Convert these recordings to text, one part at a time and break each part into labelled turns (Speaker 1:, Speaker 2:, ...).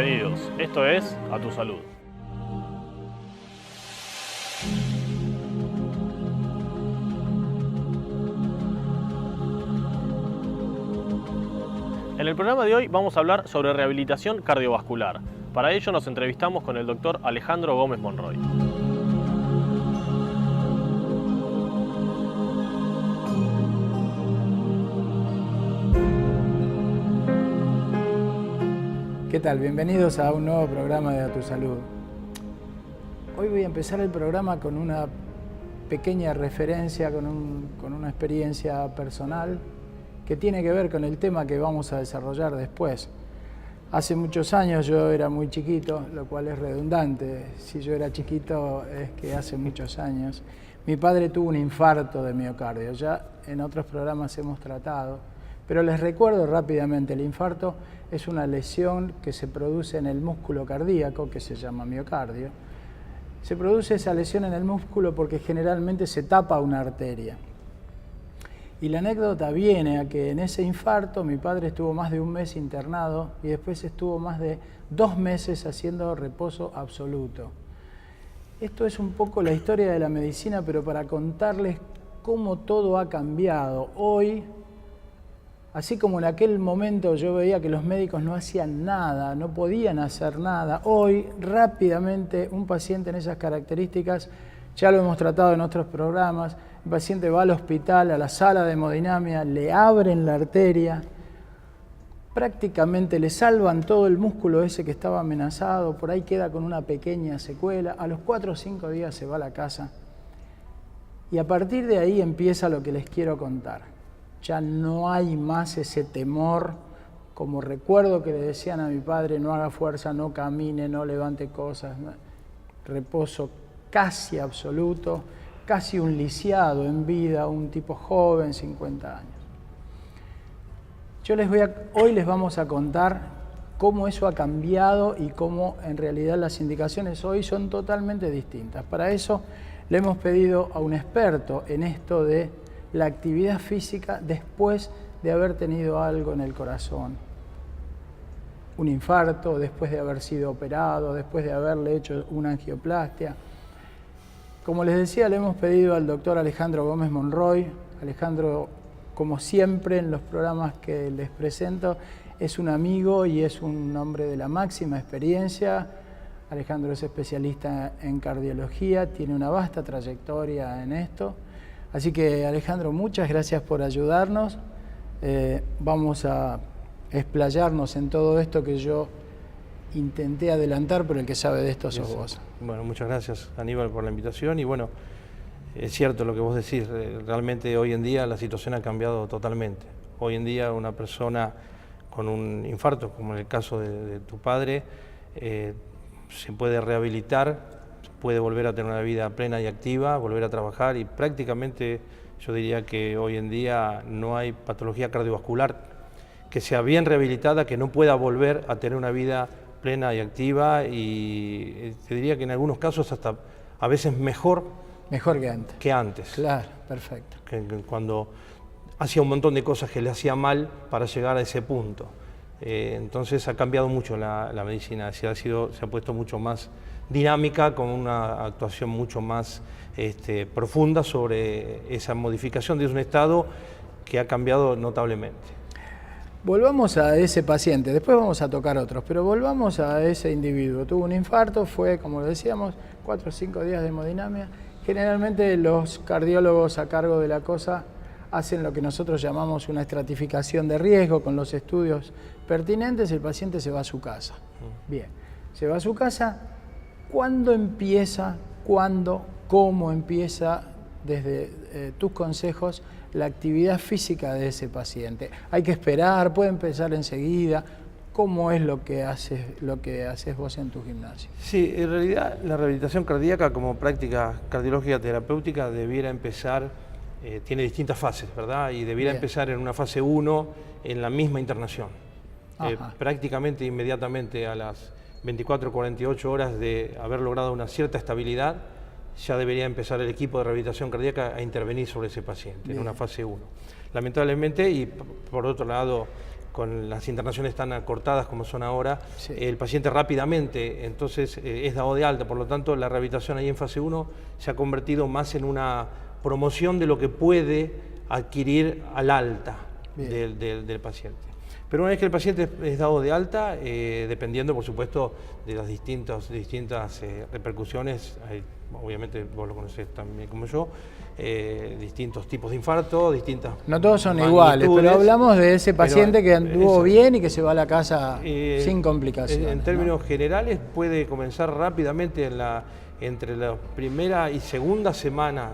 Speaker 1: Bienvenidos, esto es A Tu Salud. En el programa de hoy vamos a hablar sobre rehabilitación cardiovascular. Para ello nos entrevistamos con el doctor Alejandro Gómez Monroy.
Speaker 2: ¿Qué tal? Bienvenidos a un nuevo programa de A Tu Salud. Hoy voy a empezar el programa con una pequeña referencia, con una experiencia personal que tiene que ver con el tema que vamos a desarrollar después. Hace muchos años yo era muy chiquito, lo cual es redundante. Si yo era chiquito es que hace muchos años. Mi padre tuvo un infarto de miocardio, ya en otros programas hemos tratado, pero les recuerdo rápidamente, el infarto es una lesión que se produce en el músculo cardíaco, que se llama miocardio. Se produce esa lesión en el músculo porque generalmente se tapa una arteria. Y la anécdota viene a que en ese infarto mi padre estuvo más de un mes internado y después estuvo más de 2 meses haciendo reposo absoluto. Esto es un poco la historia de la medicina, pero para contarles cómo todo ha cambiado. Hoy, así como en aquel momento yo veía que los médicos no hacían nada, no podían hacer nada, hoy rápidamente un paciente en esas características, ya lo hemos tratado en otros programas, el paciente va al hospital, a la sala de hemodinamia, le abren la arteria, prácticamente le salvan todo el músculo ese que estaba amenazado, por ahí queda con una pequeña secuela, a los 4 o 5 días se va a la casa y a partir de ahí empieza lo que les quiero contar. Ya no hay más ese temor, como recuerdo que le decían a mi padre, no haga fuerza, no camine, no levante cosas, ¿no? Reposo casi absoluto, casi un lisiado en vida, un tipo joven, 50 años. Hoy les vamos a contar cómo eso ha cambiado y cómo en realidad las indicaciones hoy son totalmente distintas. Para eso le hemos pedido a un experto en esto de la actividad física después de haber tenido algo en el corazón. Un infarto, después de haber sido operado, después de haberle hecho una angioplastia. Como les decía, le hemos pedido al doctor Alejandro Gómez Monroy. Alejandro, como siempre en los programas que les presento, es un amigo y es un hombre de la máxima experiencia. Alejandro es especialista en cardiología, tiene una vasta trayectoria en esto. Así que Alejandro, muchas gracias por ayudarnos. Vamos a explayarnos en todo esto que yo intenté adelantar, pero el que sabe de esto sos vos.
Speaker 3: Bueno, muchas gracias Aníbal por la invitación y bueno, es cierto lo que vos decís, realmente hoy en día la situación ha cambiado totalmente. Hoy en día una persona con un infarto, como en el caso de tu padre, se puede rehabilitar, puede volver a tener una vida plena y activa, volver a trabajar y prácticamente yo diría que hoy en día no hay patología cardiovascular que sea bien rehabilitada, que no pueda volver a tener una vida plena y activa y te diría que en algunos casos hasta a veces mejor que antes.
Speaker 2: Claro, perfecto.
Speaker 3: Que cuando hacía un montón de cosas que le hacía mal para llegar a ese punto. Entonces ha cambiado mucho la medicina, se ha puesto mucho más dinámica, con una actuación mucho más profunda sobre esa modificación de un estado que ha cambiado notablemente.
Speaker 2: Volvamos a ese paciente, después vamos a tocar otros, pero volvamos a ese individuo. Tuvo un infarto, fue, como decíamos, 4 o 5 días de hemodinamia. Generalmente los cardiólogos a cargo de la cosa hacen lo que nosotros llamamos una estratificación de riesgo con los estudios pertinentes, el paciente se va a su casa. Bien, se va a su casa. ¿Cuándo empieza, cómo empieza, desde tus consejos, la actividad física de ese paciente? ¿Hay que esperar? ¿Puede empezar enseguida? ¿Cómo es lo que haces vos en tu gimnasio?
Speaker 3: Sí, en realidad la rehabilitación cardíaca como práctica cardiológica terapéutica debiera empezar, tiene distintas fases, ¿verdad? Y debiera empezar en una fase 1 en la misma internación. Prácticamente inmediatamente a las 24 o 48 horas de haber logrado una cierta estabilidad, ya debería empezar el equipo de rehabilitación cardíaca a intervenir sobre ese paciente en una fase 1. Lamentablemente, y por otro lado, con las internaciones tan acortadas como son ahora,
Speaker 2: Sí.
Speaker 3: el paciente rápidamente entonces es dado de alta. Por lo tanto, la rehabilitación ahí en fase 1 se ha convertido más en una promoción de lo que puede adquirir al alta del paciente. Pero una vez que el paciente es dado de alta, dependiendo por supuesto de las distintas repercusiones, obviamente vos lo conocés también como yo, distintos tipos de infarto, distintas
Speaker 2: No todos son iguales, pero hablamos de ese paciente que anduvo bien y que se va a la casa sin complicaciones.
Speaker 3: En términos generales puede comenzar rápidamente entre la primera y segunda semana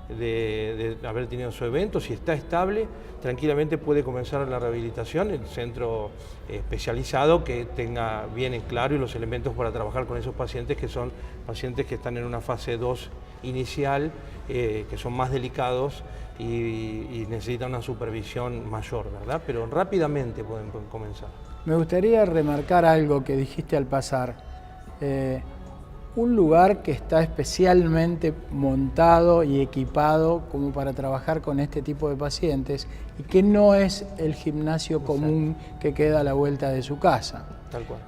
Speaker 3: de haber tenido su evento. Si está estable, tranquilamente puede comenzar la rehabilitación en el centro especializado que tenga bien en claro y los elementos para trabajar con esos pacientes, que son pacientes que están en una fase 2 inicial, que son más delicados y necesitan una supervisión mayor, ¿verdad? Pero rápidamente pueden comenzar.
Speaker 2: Me gustaría remarcar algo que dijiste al pasar. Un lugar que está especialmente montado y equipado como para trabajar con este tipo de pacientes y que no es el gimnasio común que queda a la vuelta de su casa.
Speaker 3: Tal cual.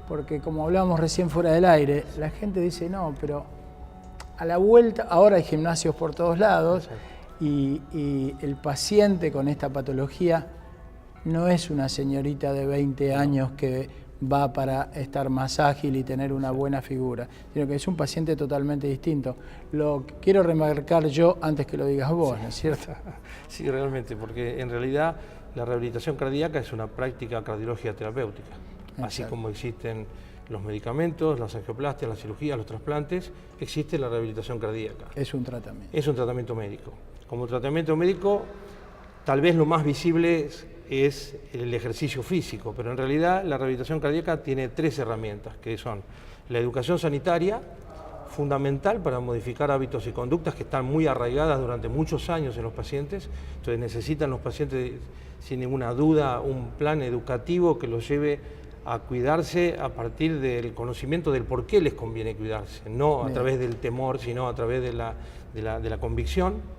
Speaker 2: Porque como hablábamos recién fuera del aire, la gente dice, no, pero a la vuelta, ahora hay gimnasios por todos lados y el paciente con esta patología no es una señorita de 20 años que va para estar más ágil y tener una buena figura, sino que es un paciente totalmente distinto. Lo quiero remarcar yo antes que lo digas vos, ¿no es cierto?
Speaker 3: Sí, realmente, porque en realidad la rehabilitación cardíaca es una práctica cardiológica terapéutica. Exacto. Así como existen los medicamentos, las angioplastias, las cirugías, los trasplantes, existe la rehabilitación cardíaca.
Speaker 2: Es un tratamiento.
Speaker 3: Es un tratamiento médico. Como tratamiento médico, tal vez lo más visible es el ejercicio físico, pero en realidad la rehabilitación cardíaca tiene 3 herramientas, que son la educación sanitaria, fundamental para modificar hábitos y conductas que están muy arraigadas durante muchos años en los pacientes. Entonces necesitan los pacientes, sin ninguna duda, un plan educativo que los lleve a cuidarse a partir del conocimiento del por qué les conviene cuidarse, no a través del temor, sino a través de la convicción.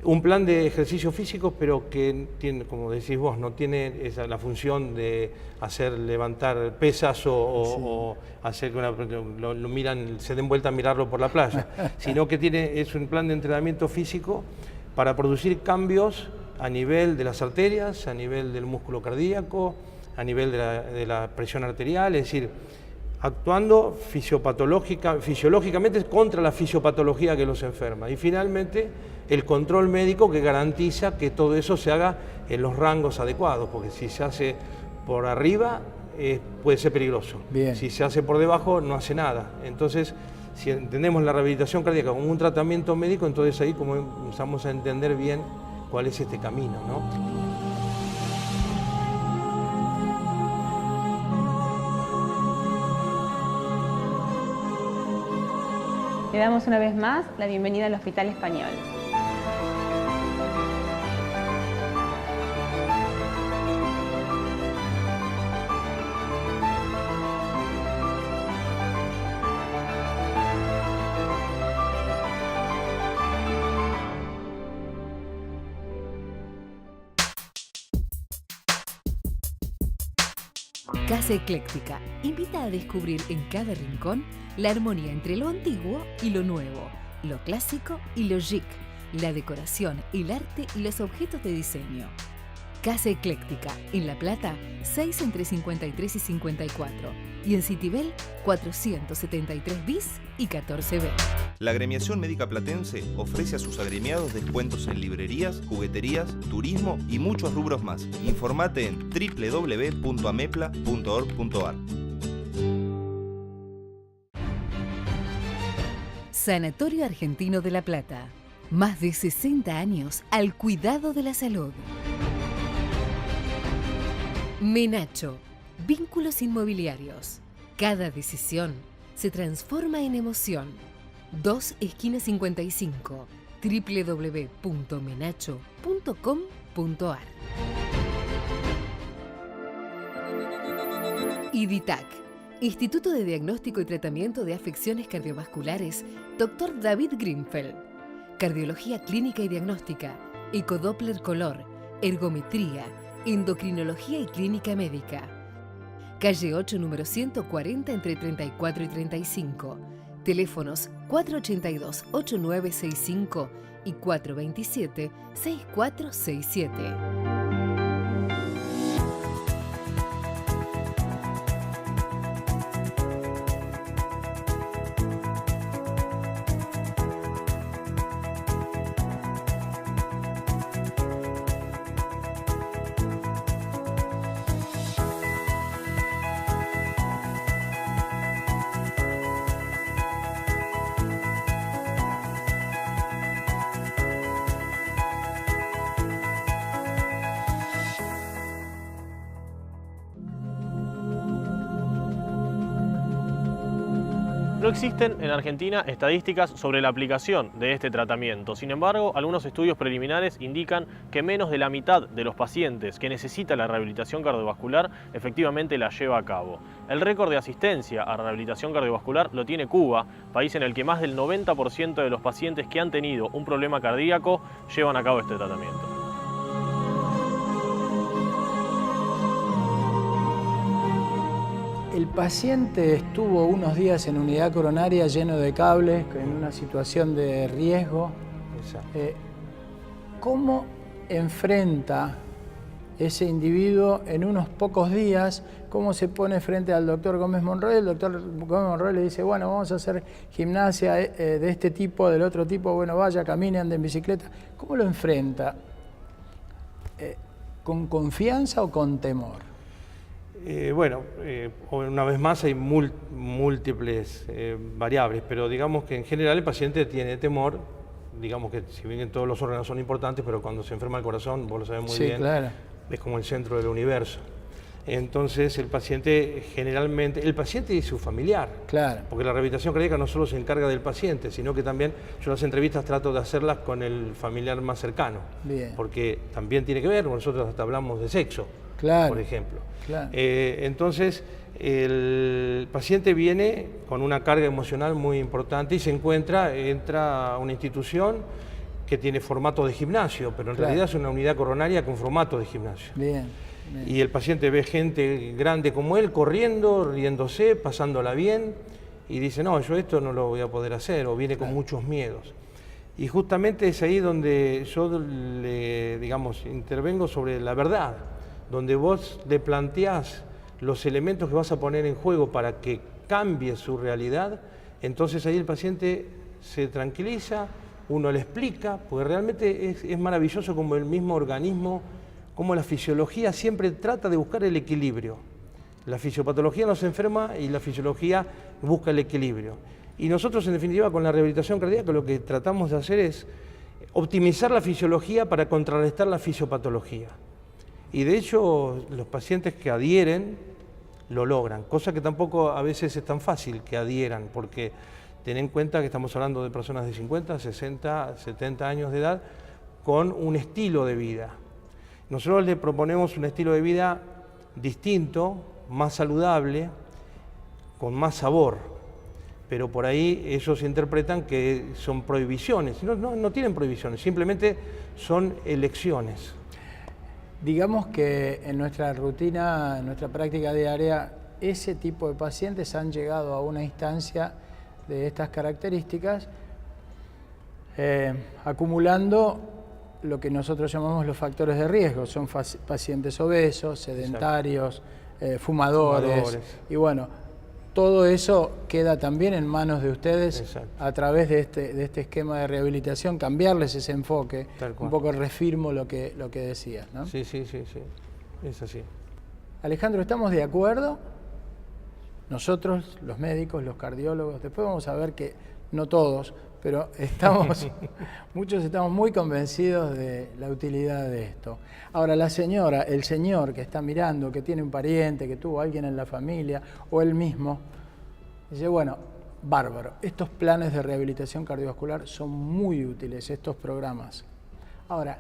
Speaker 3: Un plan de ejercicio físico, pero que tiene, como decís vos, no tiene la función de levantar pesas o hacer que lo miran, se den vuelta a mirarlo por la playa, sino que es un plan de entrenamiento físico para producir cambios a nivel de las arterias, a nivel del músculo cardíaco, a nivel de la presión arterial, es decir, actuando fisiológicamente contra la fisiopatología que los enferma. Y finalmente, el control médico que garantiza que todo eso se haga en los rangos adecuados, porque si se hace por arriba puede ser peligroso. Bien. Si se hace por debajo no hace nada. Entonces, si entendemos la rehabilitación cardíaca como un tratamiento médico, entonces ahí comenzamos a entender bien cuál es este camino, ¿no?
Speaker 4: Le damos una vez más la bienvenida al Hospital Español.
Speaker 5: Casa Ecléctica invita a descubrir en cada rincón la armonía entre lo antiguo y lo nuevo, lo clásico y lo chic, la decoración, el arte y los objetos de diseño. Casa Ecléctica, en La Plata, 6 entre 53 y 54, y en Citibel, 473 bis y 14B.
Speaker 6: La Agremiación Médica Platense ofrece a sus agremiados descuentos en librerías, jugueterías, turismo y muchos rubros más. Informate en www.amepla.org.ar.
Speaker 5: Sanatorio Argentino de La Plata. Más de 60 años al cuidado de la salud. Menacho. Vínculos inmobiliarios. Cada decisión se transforma en emoción. 2 esquina 55. www.menacho.com.ar. IDITAC, Instituto de Diagnóstico y Tratamiento de Afecciones Cardiovasculares, Dr. David Grimfeld. Cardiología clínica y diagnóstica, ecodoppler color, ergometría, Endocrinología y Clínica Médica. Calle 8, número 140, entre 34 y 35. Teléfonos 482-8965 y 427-6467.
Speaker 1: No existen en Argentina estadísticas sobre la aplicación de este tratamiento. Sin embargo, algunos estudios preliminares indican que menos de la mitad de los pacientes que necesitan la rehabilitación cardiovascular efectivamente la lleva a cabo. El récord de asistencia a rehabilitación cardiovascular lo tiene Cuba, país en el que más del 90% de los pacientes que han tenido un problema cardíaco llevan a cabo este tratamiento.
Speaker 2: El paciente estuvo unos días en unidad coronaria lleno de cables, en una situación de riesgo. ¿Cómo enfrenta ese individuo en unos pocos días? ¿Cómo se pone frente al doctor Gómez Monroy? El doctor Gómez Monroy le dice, bueno, vamos a hacer gimnasia de este tipo, del otro tipo, bueno, vaya, camine, ande en bicicleta. ¿Cómo lo enfrenta? ¿Con confianza o con temor?
Speaker 3: Una vez más hay múltiples variables, pero digamos que en general el paciente tiene temor, digamos que si bien todos los órganos son importantes, pero cuando se enferma el corazón, vos lo sabés muy bien,
Speaker 2: claro.
Speaker 3: Es como el centro del universo. Entonces el paciente generalmente, el paciente y su familiar,
Speaker 2: claro.
Speaker 3: Porque la rehabilitación cardíaca no solo se encarga del paciente, sino que también yo las entrevistas trato de hacerlas con el familiar más cercano,
Speaker 2: Bien.
Speaker 3: Porque también tiene que ver, nosotros hasta hablamos de sexo,
Speaker 2: claro.
Speaker 3: Por ejemplo.
Speaker 2: Claro.
Speaker 3: Entonces el paciente viene con una carga emocional muy importante y entra a una institución que tiene formato de gimnasio, pero en realidad es una unidad coronaria con formato de gimnasio.
Speaker 2: Bien.
Speaker 3: Y el paciente ve gente grande como él corriendo, riéndose, pasándola bien, y dice, no, yo esto no lo voy a poder hacer, o viene con muchos miedos. Y justamente es ahí donde yo intervengo sobre la verdad, donde vos le planteás los elementos que vas a poner en juego para que cambie su realidad. Entonces ahí el paciente se tranquiliza, uno le explica, porque realmente es maravilloso como el mismo organismo, como la fisiología siempre trata de buscar el equilibrio. La fisiopatología nos enferma y la fisiología busca el equilibrio. Y nosotros, en definitiva, con la rehabilitación cardíaca lo que tratamos de hacer es optimizar la fisiología para contrarrestar la fisiopatología. Y de hecho, los pacientes que adhieren lo logran, cosa que tampoco a veces es tan fácil que adhieran, porque ten en cuenta que estamos hablando de personas de 50, 60, 70 años de edad con un estilo de vida. Nosotros le proponemos un estilo de vida distinto, más saludable, con más sabor, pero por ahí ellos interpretan que son prohibiciones. No tienen prohibiciones, simplemente son elecciones.
Speaker 2: Digamos que en nuestra rutina, en nuestra práctica diaria, ese tipo de pacientes han llegado a una instancia de estas características, acumulando lo que nosotros llamamos los factores de riesgo. Son pacientes obesos, sedentarios, fumadores, y bueno, todo eso queda también en manos de ustedes.
Speaker 3: Exacto.
Speaker 2: A través de este esquema de rehabilitación, cambiarles ese enfoque. Un poco reafirmo lo que decías, ¿no?
Speaker 3: Sí, es así. Alejandro,
Speaker 2: ¿estamos de acuerdo? Nosotros, los médicos, los cardiólogos, después vamos a ver que no todos, pero muchos estamos muy convencidos de la utilidad de esto. Ahora, la señora, el señor que está mirando, que tiene un pariente, que tuvo a alguien en la familia, o él mismo, dice, bueno, bárbaro, estos planes de rehabilitación cardiovascular son muy útiles, estos programas. Ahora,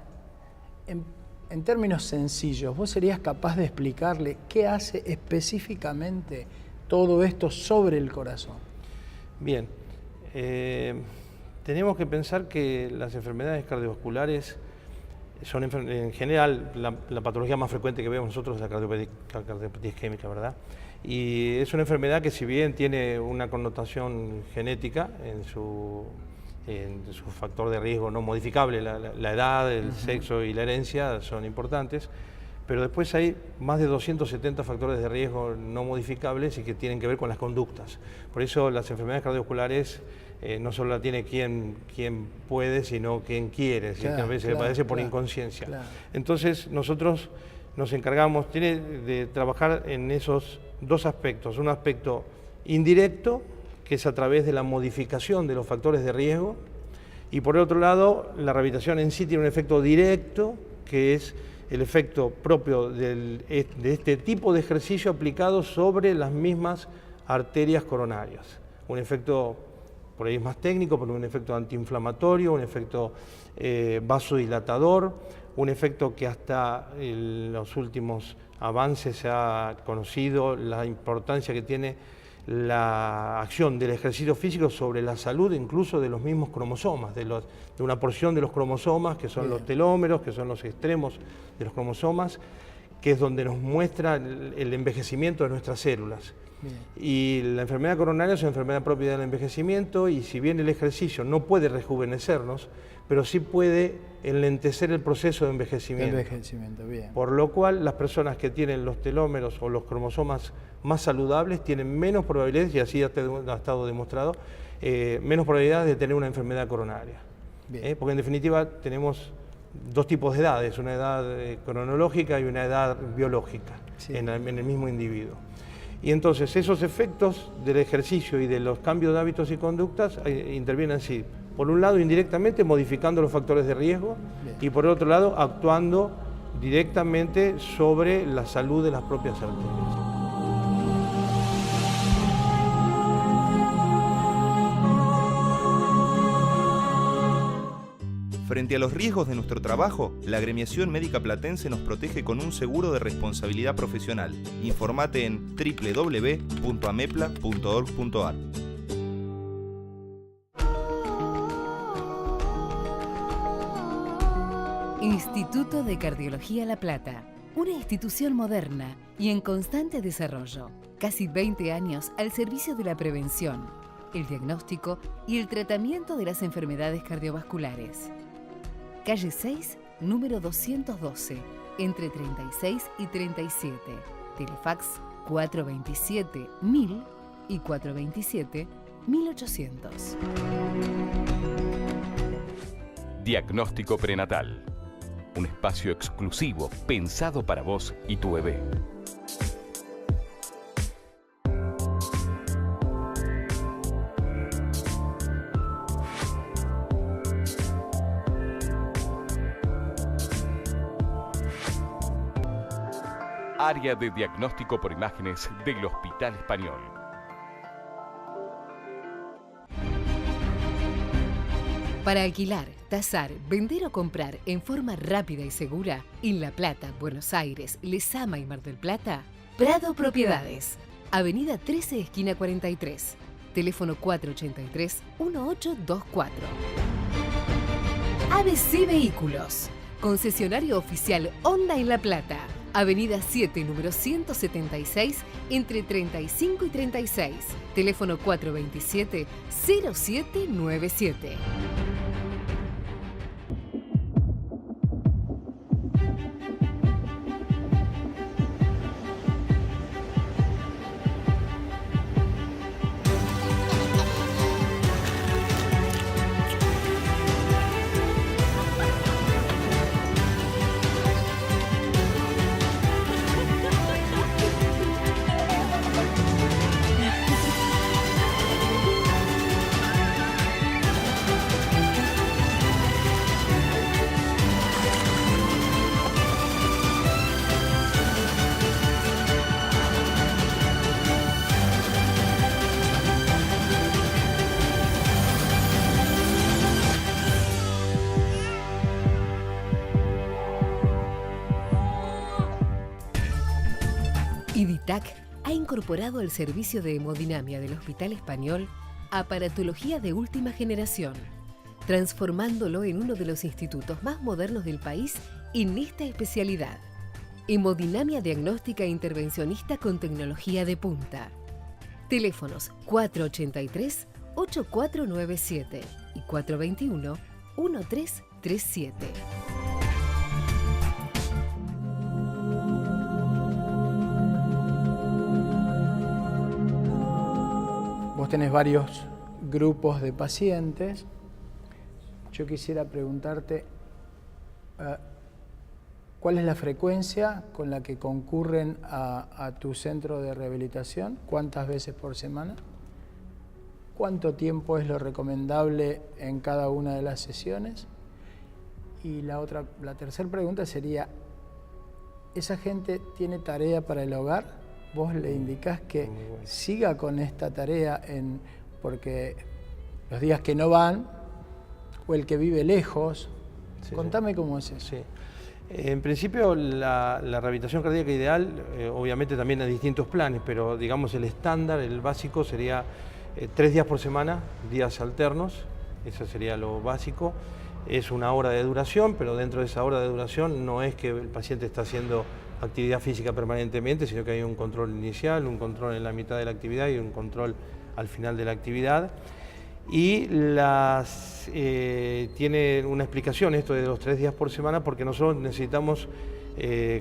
Speaker 2: en términos sencillos, ¿vos serías capaz de explicarle qué hace específicamente todo esto sobre el corazón?
Speaker 3: Bien. Tenemos que pensar que las enfermedades cardiovasculares son en general la patología más frecuente que vemos nosotros es la cardiopatía isquémica, ¿verdad? Y es una enfermedad que, si bien tiene una connotación genética en su factor de riesgo no modificable, la edad, el sexo y la herencia son importantes, pero después hay más de 270 factores de riesgo no modificables y que tienen que ver con las conductas. Por eso las enfermedades cardiovasculares no solo la tiene quien puede, sino quien quiere, que a veces le padece por inconsciencia. Entonces nosotros nos encargamos de trabajar en esos dos aspectos, un aspecto indirecto, que es a través de la modificación de los factores de riesgo, y por otro lado, la rehabilitación en sí tiene un efecto directo, que es el efecto propio de este tipo de ejercicio aplicado sobre las mismas arterias coronarias. Un efecto, por ahí es más técnico, pero un efecto antiinflamatorio, un efecto vasodilatador, un efecto que hasta los últimos avances se ha conocido la importancia que tiene la acción del ejercicio físico sobre la salud incluso de los mismos cromosomas, de una porción de los cromosomas que son los telómeros, que son los extremos de los cromosomas, que es donde nos muestra el envejecimiento de nuestras células. Y la enfermedad coronaria es una enfermedad propia del envejecimiento, y si bien el ejercicio no puede rejuvenecernos, pero sí puede enlentecer el proceso de envejecimiento. Por lo cual, las personas que tienen los telómeros o los cromosomas más saludables tienen menos probabilidades, y así ha estado demostrado, menos probabilidades de tener una enfermedad coronaria. Porque en definitiva tenemos dos tipos de edades, una edad cronológica y una edad biológica en el mismo individuo. Y entonces esos efectos del ejercicio y de los cambios de hábitos y conductas intervienen así. Por un lado, indirectamente modificando los factores de riesgo, y por otro lado, actuando directamente sobre la salud de las propias arterias.
Speaker 6: Frente a los riesgos de nuestro trabajo, la Agremiación Médica Platense nos protege con un seguro de responsabilidad profesional. Informate en www.amepla.org.ar.
Speaker 5: Instituto de Cardiología La Plata, una institución moderna y en constante desarrollo. Casi 20 años al servicio de la prevención, el diagnóstico y el tratamiento de las enfermedades cardiovasculares. Calle 6, número 212, entre 36 y 37. Telefax 427-1000 y 427-1800.
Speaker 7: Diagnóstico prenatal. Un espacio exclusivo pensado para vos y tu bebé. Área de diagnóstico por imágenes del Hospital Español.
Speaker 5: Para alquilar, tasar, vender o comprar en forma rápida y segura en La Plata, Buenos Aires, Lezama y Mar del Plata, Prado Propiedades. Avenida 13, esquina 43. Teléfono 483-1824. ABC Vehículos. Concesionario oficial Honda en La Plata. Avenida 7, número 176, entre 35 y 36. Teléfono 427-0797. IDITAC ha incorporado al servicio de hemodinamia del Hospital Español aparatología de última generación, transformándolo en uno de los institutos más modernos del país en esta especialidad. Hemodinamia diagnóstica e intervencionista con tecnología de punta. Teléfonos 483-8497 y 421-1337.
Speaker 2: Vos tenés varios grupos de pacientes. Yo quisiera preguntarte, ¿cuál es la frecuencia con la que concurren a tu centro de rehabilitación? ¿Cuántas veces por semana? ¿Cuánto tiempo es lo recomendable en cada una de las sesiones? Y la tercera pregunta sería, ¿esa gente tiene tarea para el hogar? Vos le indicás que siga con esta tarea porque los días que no van, o el que vive lejos, contame cómo es eso.
Speaker 3: Sí. En principio la rehabilitación cardíaca ideal, obviamente también hay distintos planes, pero digamos el estándar, el básico sería 3 días por semana, días alternos, eso sería lo básico. Es 1 hora de duración, pero dentro de esa hora de duración no es que el paciente está haciendo actividad física permanentemente, sino que hay un control inicial, un control en la mitad de la actividad y un control al final de la actividad. Y tiene una explicación esto de los 3 días por semana, porque nosotros necesitamos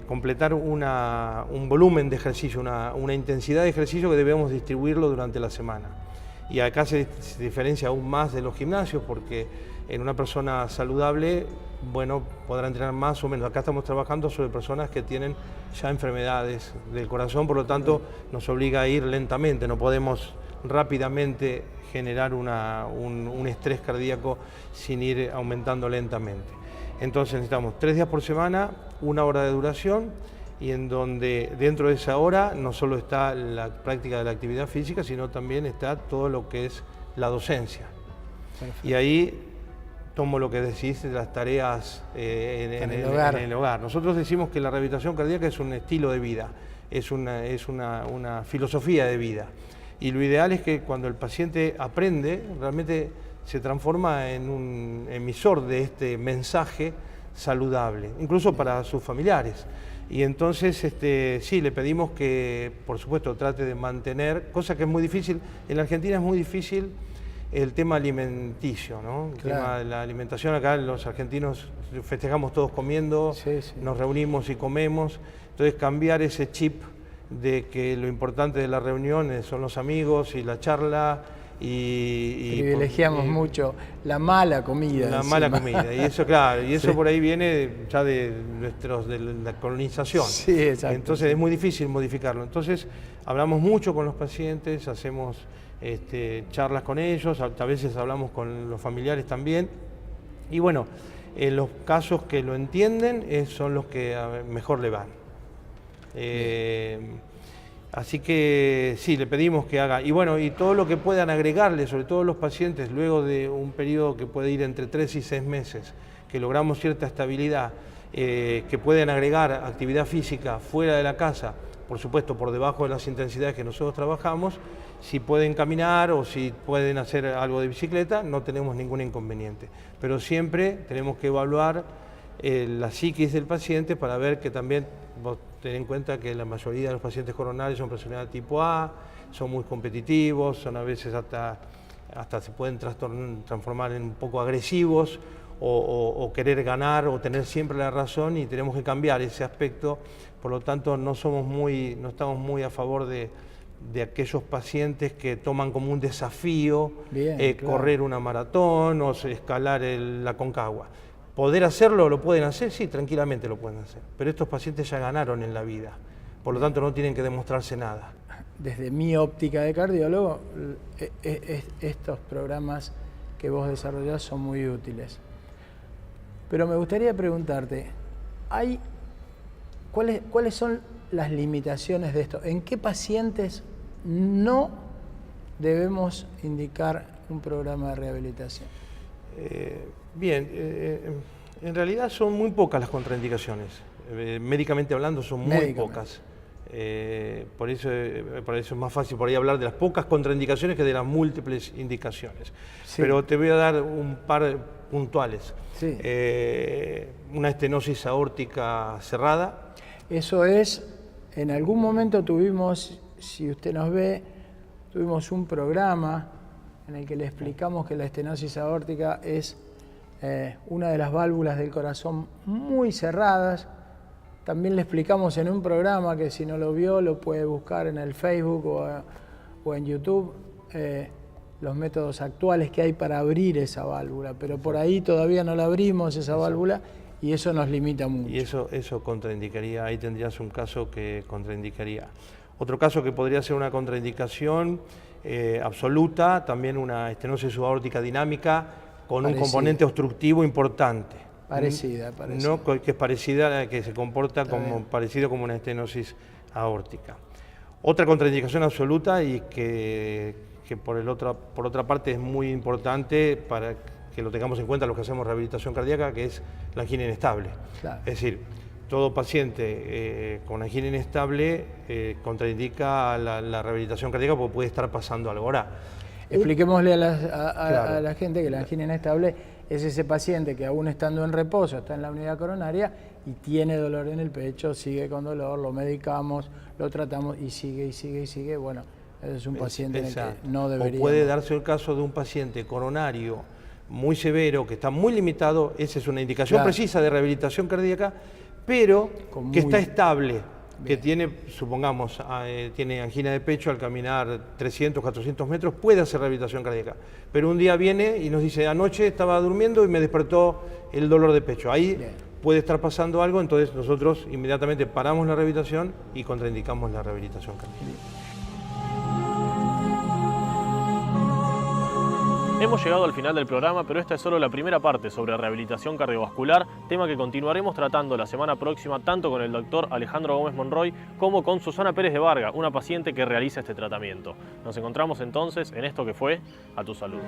Speaker 3: completar un volumen de ejercicio, una intensidad de ejercicio que debemos distribuirlo durante la semana. Y acá se diferencia aún más de los gimnasios, porque en una persona saludable, bueno, podrá entrenar más o menos. Acá estamos trabajando sobre personas que tienen ya enfermedades del corazón, por lo tanto nos obliga a ir lentamente, no podemos rápidamente generar un estrés cardíaco sin ir aumentando lentamente. Entonces necesitamos 3 días por semana, 1 hora de duración, y en donde dentro de esa hora no solo está la práctica de la actividad física, sino también está todo lo que es la docencia. Perfecto. Y ahí tomo lo que decís de las tareas en el hogar. Nosotros decimos que la rehabilitación cardíaca es un estilo de vida, es una filosofía de vida. Y lo ideal es que cuando el paciente aprende, realmente se transforma en un emisor de este mensaje saludable, incluso para sus familiares. Y entonces sí, le pedimos que, por supuesto, trate de mantener, cosa que es muy difícil, en la Argentina es muy difícil el tema alimenticio, ¿no? El tema de la alimentación, acá los argentinos festejamos todos comiendo, nos reunimos y comemos, entonces cambiar ese chip de que lo importante de la reunión son los amigos y la charla y
Speaker 2: privilegiamos mucho la mala comida.
Speaker 3: La mala comida, y eso claro, y eso por ahí viene ya de la colonización.
Speaker 2: Sí, exacto.
Speaker 3: Entonces es muy difícil modificarlo. Entonces hablamos mucho con los pacientes, hacemos charlas con ellos, a veces hablamos con los familiares también. Y bueno, en los casos que lo entienden son los que mejor le van. Así que sí, le pedimos que haga, y bueno, y todo lo que puedan agregarle, sobre todo los pacientes, luego de un periodo que puede ir entre 3 y 6 meses, que logramos cierta estabilidad, que pueden agregar actividad física fuera de la casa, por supuesto por debajo de las intensidades que nosotros trabajamos, si pueden caminar o si pueden hacer algo de bicicleta, no tenemos ningún inconveniente. Pero siempre tenemos que evaluar la psiquis del paciente para ver que también, vos ten en cuenta que la mayoría de los pacientes coronarios son personalidad tipo A, son muy competitivos, son a veces hasta se pueden transformar en un poco agresivos o querer ganar o tener siempre la razón, y tenemos que cambiar ese aspecto. Por lo tanto, no estamos muy a favor de aquellos pacientes que toman como un desafío correr una maratón o escalar la Aconcagua. ¿Poder hacerlo? ¿Lo pueden hacer? Sí, tranquilamente lo pueden hacer. Pero estos pacientes ya ganaron en la vida, por lo tanto no tienen que demostrarse nada.
Speaker 2: Desde mi óptica de cardiólogo, estos programas que vos desarrollás son muy útiles. Pero me gustaría preguntarte, ¿cuáles son las limitaciones de esto? ¿En qué pacientes no debemos indicar un programa de rehabilitación?
Speaker 3: Bien, en realidad son muy pocas las contraindicaciones. Médicamente hablando son muy pocas. por eso es más fácil por ahí hablar de las pocas contraindicaciones que de las múltiples indicaciones. Sí. Pero te voy a dar un par puntuales. Sí. Una estenosis aórtica cerrada.
Speaker 2: Eso es, en algún momento tuvimos, si usted nos ve, tuvimos un programa en el que le explicamos que la estenosis aórtica es una de las válvulas del corazón muy cerradas. También le explicamos en un programa que si no lo vio lo puede buscar en el Facebook o en YouTube, los métodos actuales que hay para abrir esa válvula, pero por ahí todavía no la abrimos esa válvula y eso nos limita mucho.
Speaker 3: Y eso contraindicaría, ahí tendrías un caso que contraindicaría. Otro caso que podría ser una contraindicación absoluta, también una estenosis subaórtica dinámica con un componente obstructivo importante.
Speaker 2: Parecida.
Speaker 3: No, que es parecida, que se comporta parecido como una estenosis aórtica. Otra contraindicación absoluta y que por otra parte es muy importante para que lo tengamos en cuenta los que hacemos rehabilitación cardíaca, que es la angina inestable. Claro. Es decir, todo paciente con angina inestable contraindica la rehabilitación cardíaca porque puede estar pasando algo. Ahora,
Speaker 2: expliquémosle a la gente que la angina inestable es ese paciente que aún estando en reposo, está en la unidad coronaria y tiene dolor en el pecho, sigue con dolor, lo medicamos, lo tratamos y sigue. Bueno, ese es un paciente en el que no debería.
Speaker 3: O puede darse el caso de un paciente coronario muy severo, que está muy limitado, esa es una indicación precisa de rehabilitación cardíaca, pero que está estable, que tiene, supongamos, tiene angina de pecho al caminar 300, 400 metros, puede hacer rehabilitación cardíaca. Pero un día viene y nos dice, anoche estaba durmiendo y me despertó el dolor de pecho. Ahí puede estar pasando algo, entonces nosotros inmediatamente paramos la rehabilitación y contraindicamos la rehabilitación cardíaca.
Speaker 1: Hemos llegado al final del programa, pero esta es solo la primera parte sobre rehabilitación cardiovascular, tema que continuaremos tratando la semana próxima tanto con el doctor Alejandro Gómez Monroy como con Susana Pérez de Varga, una paciente que realiza este tratamiento. Nos encontramos entonces en esto que fue A Tu Salud.